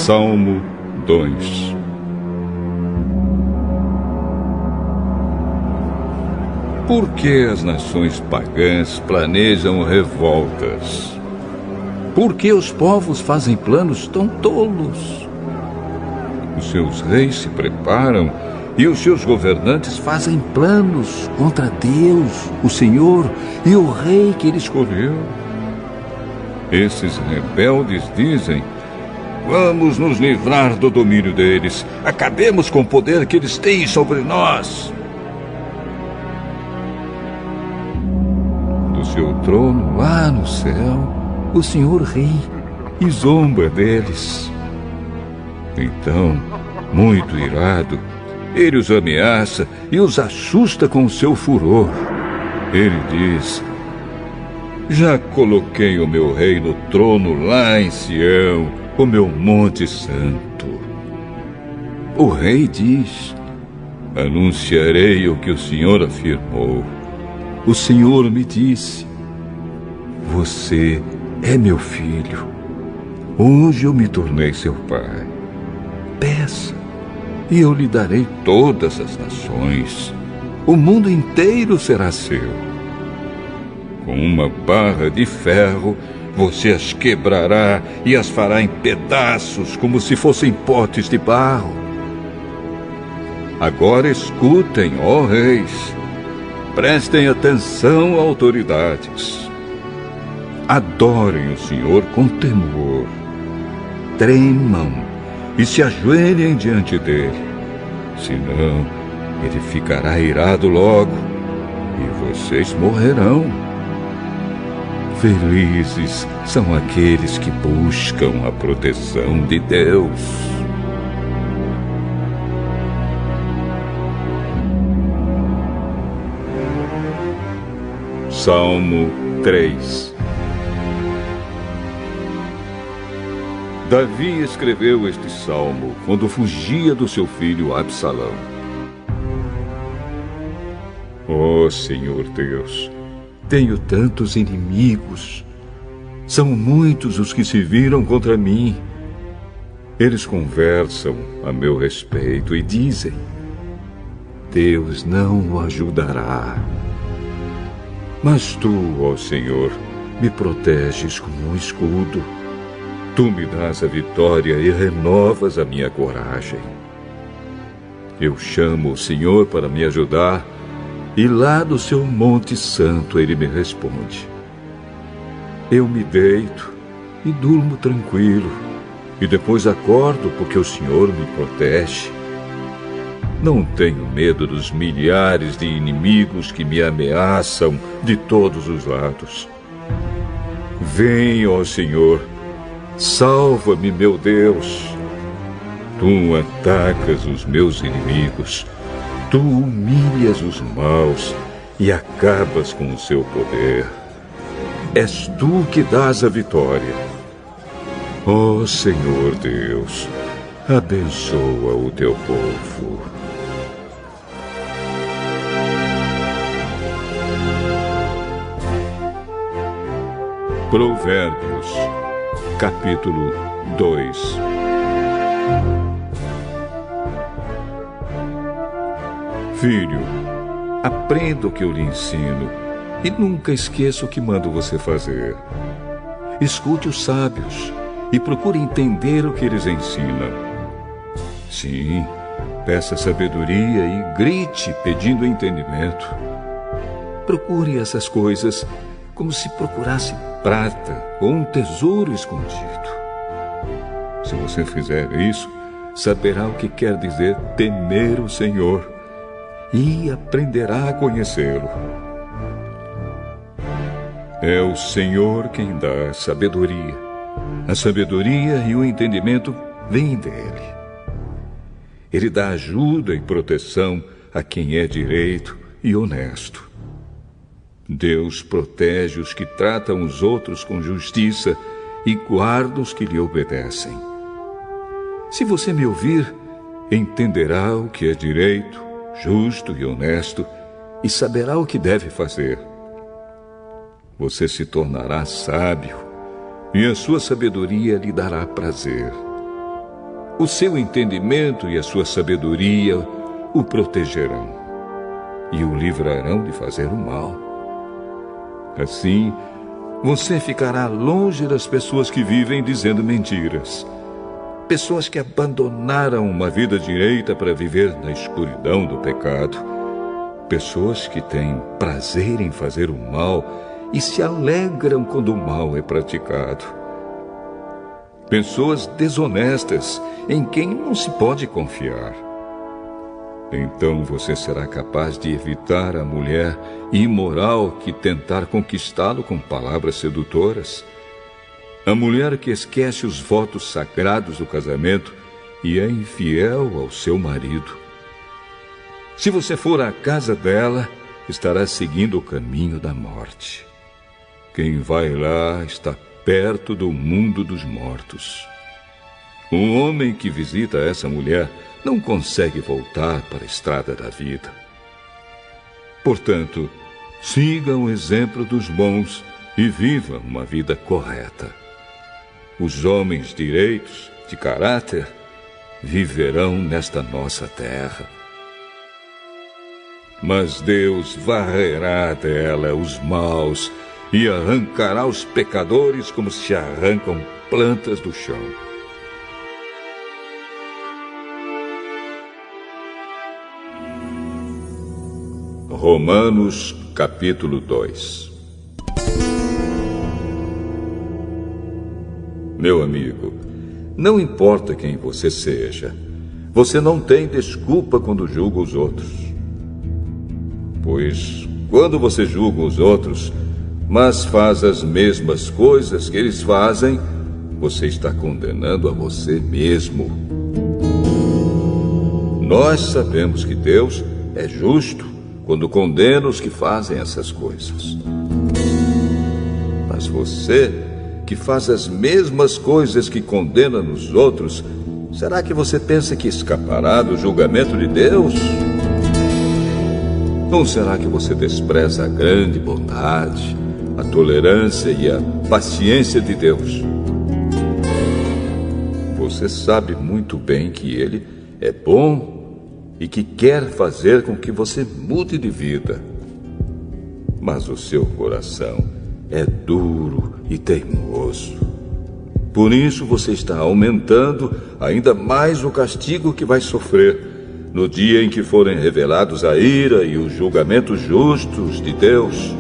Salmo 2. Por que as nações pagãs planejam revoltas? Por que os povos fazem planos tão tolos? Os seus reis se preparam e os seus governantes Fazem planos contra Deus, o Senhor e o rei que ele escolheu. Esses rebeldes dizem: vamos nos livrar do domínio deles. Acabemos com o poder que eles têm sobre nós. Do seu trono, Lá no céu, o Senhor ri e zomba deles. Então, muito irado, ele os ameaça e os assusta com o seu furor. Ele diz: já coloquei o meu rei no trono lá em Sião, o meu monte santo. O rei diz: anunciarei o que o Senhor afirmou. O Senhor me disse: você é meu filho. Hoje eu me tornei seu pai. Peça, e eu lhe darei todas as nações. O mundo inteiro será seu. Com uma barra de ferro, você as quebrará e as fará em pedaços, como se fossem potes de barro. Agora escutem, ó reis. Prestem atenção, autoridades. Adorem o Senhor com temor. Tremam e se ajoelhem diante dele. Senão, ele ficará irado logo e vocês morrerão. Felizes são aqueles que buscam a proteção de Deus. Salmo 3. Davi escreveu este salmo quando fugia do seu filho Absalão. Ó Senhor Deus, tenho tantos inimigos. São muitos os que se viram contra mim. Eles conversam a meu respeito e dizem: Deus não o ajudará. Mas tu, ó Senhor, me proteges como um escudo. Tu me dás a vitória e renovas a minha coragem. Eu chamo o Senhor para me ajudar, e lá do seu monte santo ele me responde. Eu me deito e durmo tranquilo, e depois acordo porque o Senhor me protege. Não tenho medo dos milhares de inimigos que me ameaçam de todos os lados. Vem, ó Senhor, salva-me, meu Deus. Tu atacas os meus inimigos, tu humilhas os maus e acabas com o seu poder. És tu que dás a vitória. Ó Senhor Deus, abençoa o teu povo. Provérbios, capítulo 2. Filho, aprenda o que eu lhe ensino e nunca esqueça o que mando você fazer. Escute os sábios e procure entender o que eles ensinam. Sim, peça sabedoria e grite pedindo entendimento. Procure essas coisas como se procurasse prata ou um tesouro escondido. Se você fizer isso, saberá o que quer dizer temer o Senhor e aprenderá a conhecê-lo. É o Senhor quem dá sabedoria. A sabedoria e o entendimento vêm dele. Ele dá ajuda e proteção a quem é direito e honesto. Deus protege os que tratam os outros com justiça e guarda os que lhe obedecem. Se você me ouvir, entenderá o que é direito, justo e honesto, e saberá o que deve fazer. Você se tornará sábio, e a sua sabedoria lhe dará prazer. O seu entendimento e a sua sabedoria o protegerão e o livrarão de fazer o mal. Assim, você ficará longe das pessoas que vivem dizendo mentiras. Pessoas que abandonaram uma vida direita para viver na escuridão do pecado. Pessoas que têm prazer em fazer o mal e se alegram quando o mal é praticado. Pessoas desonestas em quem não se pode confiar. Então você será capaz de evitar a mulher imoral que tentar conquistá-lo com palavras sedutoras. A mulher que esquece os votos sagrados do casamento e é infiel ao seu marido. Se você for à casa dela, estará seguindo o caminho da morte. Quem vai lá está perto do mundo dos mortos. Um homem que visita essa mulher não consegue voltar para a estrada da vida. Portanto, siga o exemplo dos bons e viva uma vida correta. Os homens direitos, de caráter, viverão nesta nossa terra. Mas Deus varrerá dela os maus e arrancará os pecadores como se arrancam plantas do chão. Romanos, capítulo 2. Meu amigo, não importa quem você seja, você não tem desculpa quando julga os outros. Pois, quando você julga os outros, mas faz as mesmas coisas que eles fazem, você está condenando a você mesmo. Nós sabemos que Deus é justo quando condena os que fazem essas coisas. Mas você, que faz as mesmas coisas que condena nos outros, será que você pensa que escapará do julgamento de Deus? Ou será que você despreza a grande bondade, a tolerância e a paciência de Deus? Você sabe muito bem que Ele é bom e que quer fazer com que você mude de vida. Mas o seu coração é duro e teimoso. Por isso você está aumentando ainda mais o castigo que vai sofrer no dia em que forem revelados a ira e os julgamentos justos de Deus.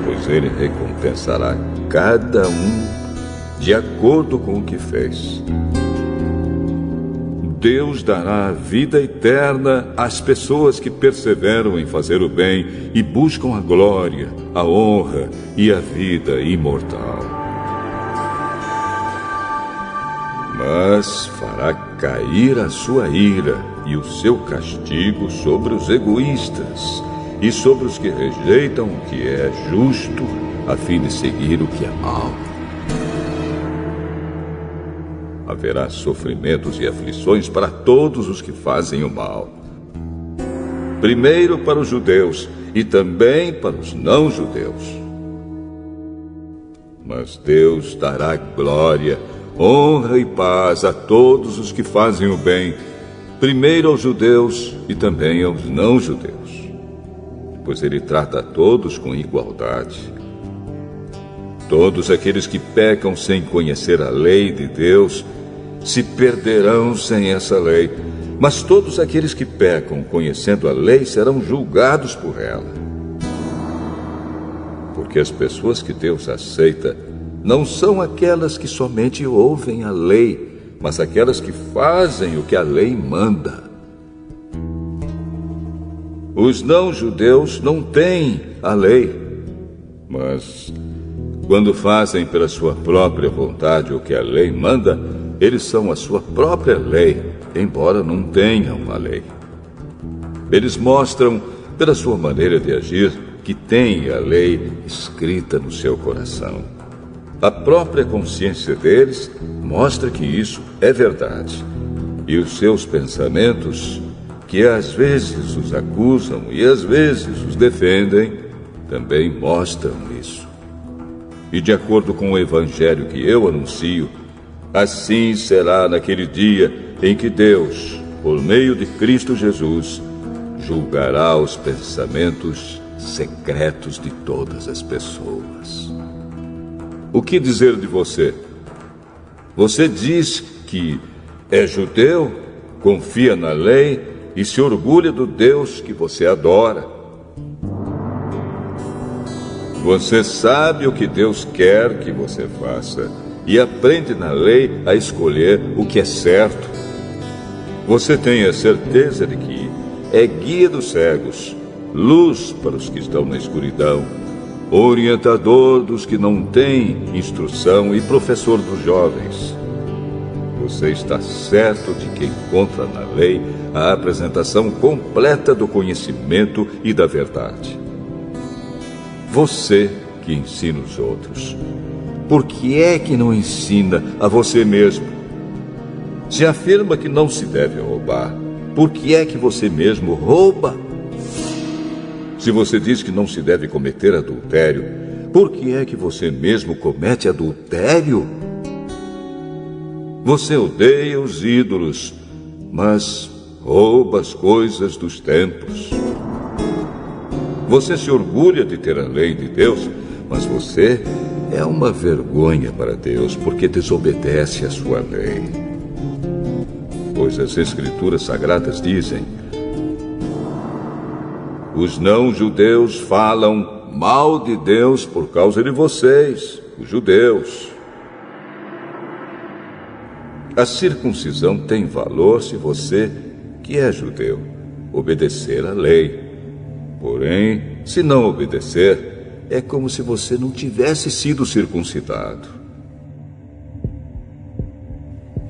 Pois Ele recompensará cada um de acordo com o que fez. Deus dará vida eterna às pessoas que perseveram em fazer o bem e buscam a glória, a honra e a vida imortal. Mas fará cair a sua ira e o seu castigo sobre os egoístas e sobre os que rejeitam o que é justo, a fim de seguir o que é mau. Haverá sofrimentos e aflições para todos os que fazem o mal. Primeiro para os judeus e também para os não-judeus. Mas Deus dará glória, honra e paz a todos os que fazem o bem, primeiro aos judeus e também aos não-judeus. Pois Ele trata a todos com igualdade. Todos aqueles que pecam sem conhecer a lei de Deus se perderão sem essa lei, mas todos aqueles que pecam conhecendo a lei serão julgados por ela. Porque as pessoas que Deus aceita não são aquelas que somente ouvem a lei, mas aquelas que fazem o que a lei manda. Os não-judeus não têm a lei, mas quando fazem pela sua própria vontade o que a lei manda, eles são a sua própria lei, embora não tenham a lei. Eles mostram, pela sua maneira de agir, que têm a lei escrita no seu coração. A própria consciência deles mostra que isso é verdade. E os seus pensamentos, que às vezes os acusam e às vezes os defendem, também mostram isso. E de acordo com o evangelho que eu anuncio, Assim será naquele dia em que Deus, por meio de Cristo Jesus, julgará os pensamentos secretos de todas as pessoas. O que dizer de você? Você diz que é judeu, confia na lei e se orgulha do Deus que você adora. Você sabe o que Deus quer que você faça e aprende na lei a escolher o que é certo. Você tem a certeza de que é guia dos cegos, luz para os que estão na escuridão, orientador dos que não têm instrução e professor dos jovens. Você está certo de que encontra na lei a apresentação completa do conhecimento e da verdade. Você que ensina os outros, por que é que não ensina a você mesmo? Se afirma que não se deve roubar, por que é que você mesmo rouba? Se você diz que não se deve cometer adultério, por que é que você mesmo comete adultério? Você odeia os ídolos, mas rouba as coisas dos templos. Você se orgulha de ter a lei de Deus, mas você é uma vergonha para Deus porque desobedece à sua lei. Pois as Escrituras Sagradas dizem: os não-judeus falam mal de Deus por causa de vocês, os judeus. A circuncisão tem valor se você, que é judeu, obedecer à lei. Porém, se não obedecer, é como se você não tivesse sido circuncidado.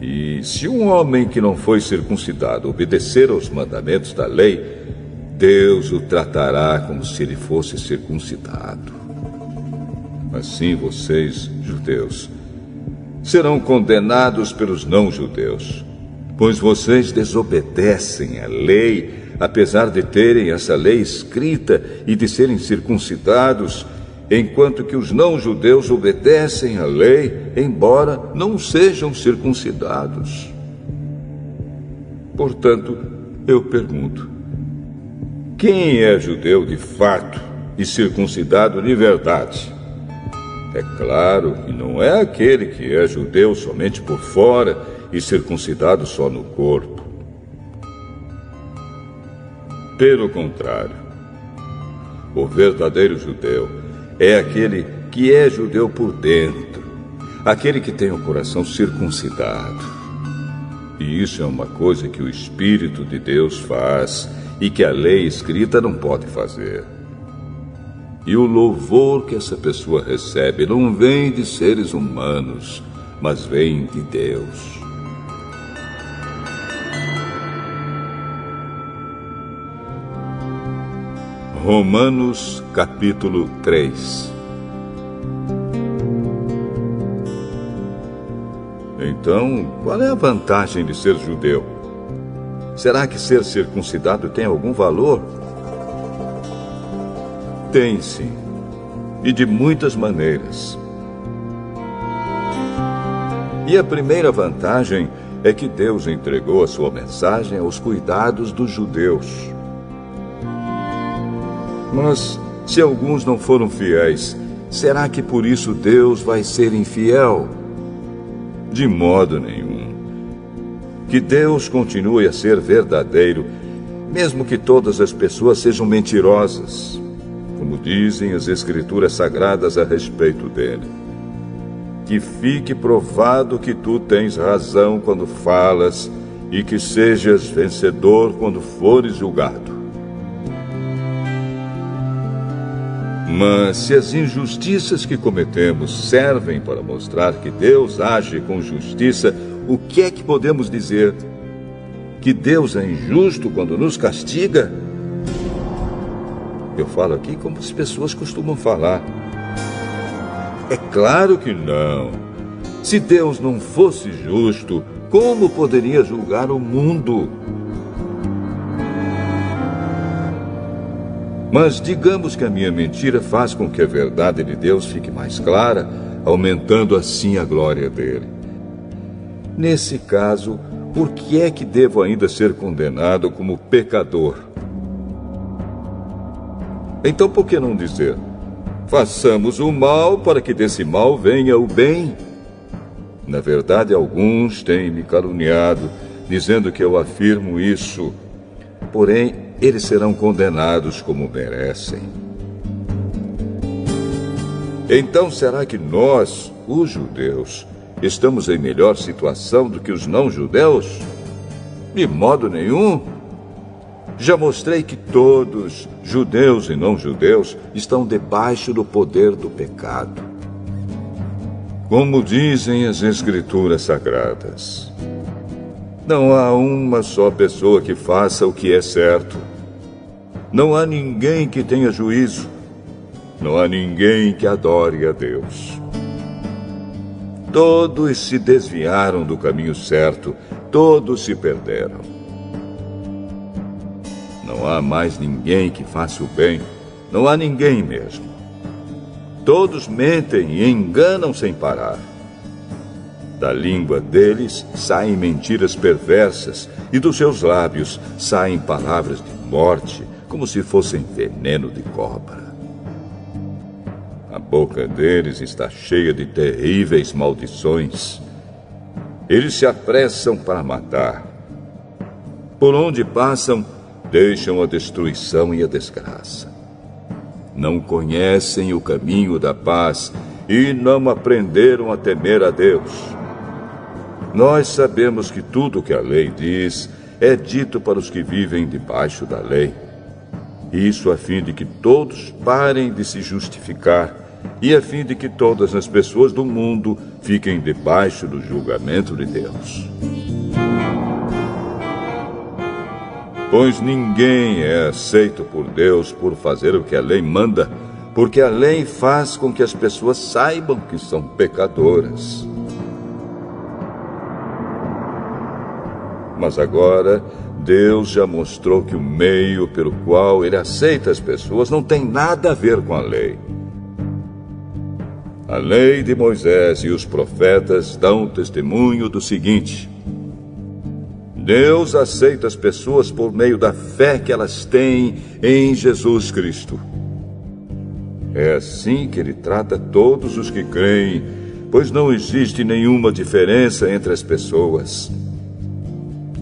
E se um homem que não foi circuncidado obedecer aos mandamentos da lei, Deus o tratará como se ele fosse circuncidado. Assim vocês, judeus, serão condenados pelos não-judeus, pois vocês desobedecem à lei, apesar de terem essa lei escrita e de serem circuncidados, enquanto que os não-judeus obedecem à lei, embora não sejam circuncidados. Portanto, eu pergunto: quem é judeu de fato e circuncidado de verdade? É claro que não é aquele que é judeu somente por fora e circuncidado só no corpo. Pelo contrário, o verdadeiro judeu é aquele que é judeu por dentro, aquele que tem o coração circuncidado. E isso é uma coisa que o Espírito de Deus faz e que a lei escrita não pode fazer. E o louvor que essa pessoa recebe não vem de seres humanos, mas vem de Deus. Romanos capítulo 3. Então, qual é a vantagem de ser judeu? Será que ser circuncidado tem algum valor? Tem sim, e de muitas maneiras. E a primeira vantagem é que Deus entregou a sua mensagem aos cuidados dos judeus. Mas, se alguns não foram fiéis, será que por isso Deus vai ser infiel? De modo nenhum. Que Deus continue a ser verdadeiro, mesmo que todas as pessoas sejam mentirosas, como dizem as Escrituras Sagradas a respeito dele. Que fique provado que tu tens razão quando falas e que sejas vencedor quando fores julgado. Mas se as injustiças que cometemos servem para mostrar que Deus age com justiça, o que é que podemos dizer? Que Deus é injusto quando nos castiga? Eu falo aqui como as pessoas costumam falar. É claro que não. Se Deus não fosse justo, como poderia julgar o mundo? Mas digamos que a minha mentira faz com que a verdade de Deus fique mais clara, aumentando assim a glória dele. Nesse caso, por que é que devo ainda ser condenado como pecador? Então, por que não dizer: façamos o mal para que desse mal venha o bem? Na verdade, alguns têm me caluniado, dizendo que eu afirmo isso. Porém, eles serão condenados como merecem. Então, será que nós, os judeus, estamos em melhor situação do que os não-judeus? De modo nenhum. Já mostrei que todos, judeus e não-judeus, estão debaixo do poder do pecado. Como dizem as Escrituras Sagradas, não há uma só pessoa que faça o que é certo. Não há ninguém que tenha juízo. Não há ninguém que adore a Deus. Todos se desviaram do caminho certo, todos se perderam. Não há mais ninguém que faça o bem, não há ninguém mesmo. Todos mentem e enganam sem parar. Da língua deles saem mentiras perversas e dos seus lábios saem palavras de morte, como se fossem veneno de cobra. A boca deles está cheia de terríveis maldições. Eles se apressam para matar. Por onde passam, deixam a destruição e a desgraça. Não conhecem o caminho da paz e não aprenderam a temer a Deus. Nós sabemos que tudo o que a lei diz é dito para os que vivem debaixo da lei. Isso a fim de que todos parem de se justificar e a fim de que todas as pessoas do mundo fiquem debaixo do julgamento de Deus. Pois ninguém é aceito por Deus por fazer o que a lei manda, porque a lei faz com que as pessoas saibam que são pecadoras. Mas agora, Deus já mostrou que o meio pelo qual Ele aceita as pessoas não tem nada a ver com a lei. A lei de Moisés e os profetas dão testemunho do seguinte: Deus aceita as pessoas por meio da fé que elas têm em Jesus Cristo. É assim que Ele trata todos os que creem, pois não existe nenhuma diferença entre as pessoas.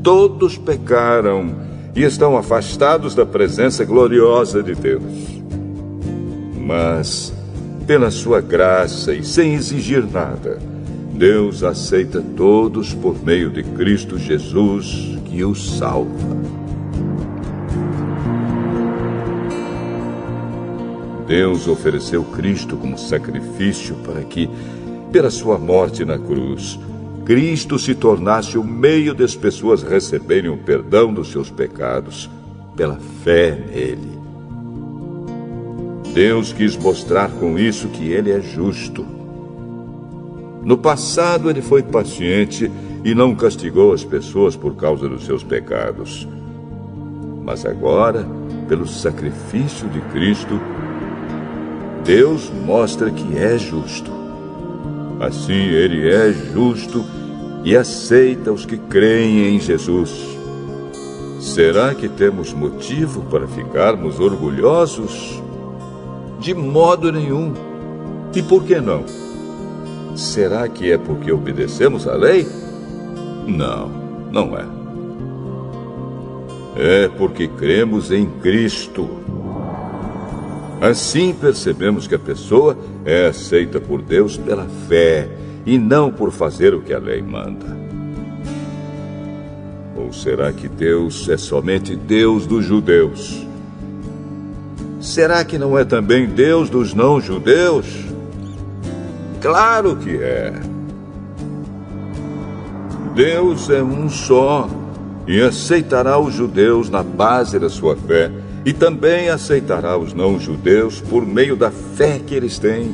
Todos pecaram e estão afastados da presença gloriosa de Deus. Mas, pela sua graça e sem exigir nada, Deus aceita todos por meio de Cristo Jesus, que os salva. Deus ofereceu Cristo como sacrifício para que, pela sua morte na cruz, Cristo se tornasse o meio das pessoas receberem o perdão dos seus pecados, pela fé nele. Deus quis mostrar com isso que Ele é justo. No passado, Ele foi paciente e não castigou as pessoas por causa dos seus pecados. Mas agora, pelo sacrifício de Cristo, Deus mostra que é justo. Assim, Ele é justo e aceita os que creem em Jesus. Será que temos motivo para ficarmos orgulhosos? De modo nenhum. E por que não? Será que é porque obedecemos à lei? Não, não é. É porque cremos em Cristo. Assim percebemos que a pessoa é aceita por Deus pela fé e não por fazer o que a lei manda. Ou será que Deus é somente Deus dos judeus? Será que não é também Deus dos não-judeus? Claro que é. Deus é um só e aceitará os judeus na base da sua fé e também aceitará os não-judeus por meio da fé que eles têm.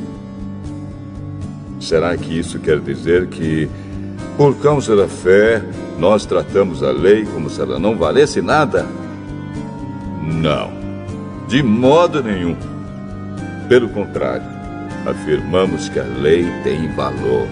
Será que isso quer dizer que, por causa da fé, nós tratamos a lei como se ela não valesse nada? Não, de modo nenhum. Pelo contrário, afirmamos que a lei tem valor.